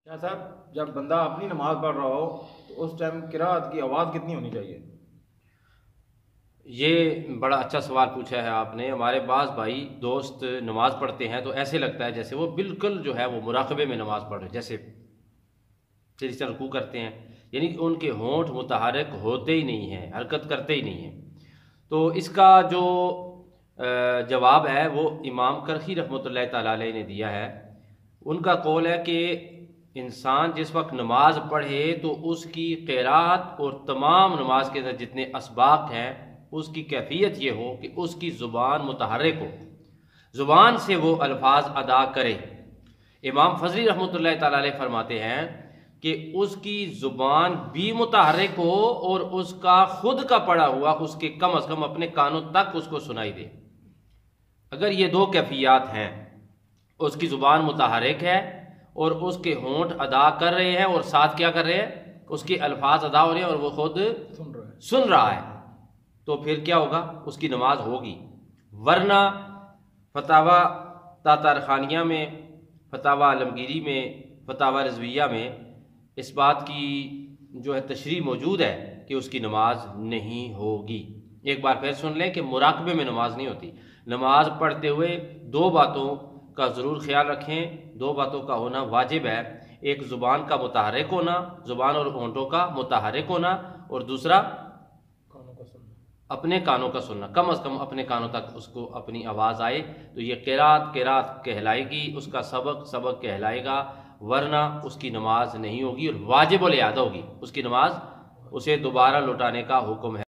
شاہ صاحب، جب بندہ اپنی نماز پڑھ رہا ہو تو اس ٹائم قرات کی آواز کتنی ہونی چاہیے؟ یہ بڑا اچھا سوال پوچھا ہے آپ نے۔ ہمارے بعض بھائی دوست نماز پڑھتے ہیں تو ایسے لگتا ہے جیسے وہ بالکل جو ہے وہ مراقبے میں نماز پڑھ رہے، جیسے سجدہ رکوع کرتے ہیں، یعنی کہ ان کے ہونٹ متحرک ہوتے ہی نہیں ہیں، حرکت کرتے ہی نہیں ہیں۔ تو اس کا جو جواب ہے وہ امام کرخی رحمۃ اللہ تعالیٰ علیہ نے دیا ہے۔ ان کا قول ہے کہ انسان جس وقت نماز پڑھے تو اس کی قرات اور تمام نماز کے اندر جتنے اسباق ہیں اس کی کیفیت یہ ہو کہ اس کی زبان متحرک ہو، زبان سے وہ الفاظ ادا کرے۔ امام فضلی رحمۃ اللہ تعالیٰ علیہ فرماتے ہیں کہ اس کی زبان بھی متحرک ہو اور اس کا خود کا پڑھا ہوا اس کے کم از کم اپنے کانوں تک اس کو سنائی دے۔ اگر یہ دو کیفیات ہیں، اس کی زبان متحرک ہے اور اس کے ہونٹ ادا کر رہے ہیں اور ساتھ کیا کر رہے ہیں، اس کے الفاظ ادا ہو رہے ہیں اور وہ خود سن رہا ہے، تو پھر کیا ہوگا؟ اس کی نماز ہوگی۔ ورنہ فتاوی تاتارخانیہ میں، فتاوی عالمگیری میں، فتاوی رضویہ میں اس بات کی جو ہے تشریح موجود ہے کہ اس کی نماز نہیں ہوگی۔ ایک بار پھر سن لیں کہ مراقبے میں نماز نہیں ہوتی۔ نماز پڑھتے ہوئے دو باتوں کا ضرور خیال رکھیں، دو باتوں کا ہونا واجب ہے۔ ایک زبان کا متحرک ہونا، زبان اور ہونٹوں کا متحرک ہونا، اور دوسرا اپنے کانوں کا سننا، کم از کم اپنے کانوں تک اس کو اپنی آواز آئے، تو یہ قرات کہلائے گی، اس کا سبق کہلائے گا۔ ورنہ اس کی نماز نہیں ہوگی اور واجب الاعادہ ہوگی، اس کی نماز اسے دوبارہ لوٹانے کا حکم ہے۔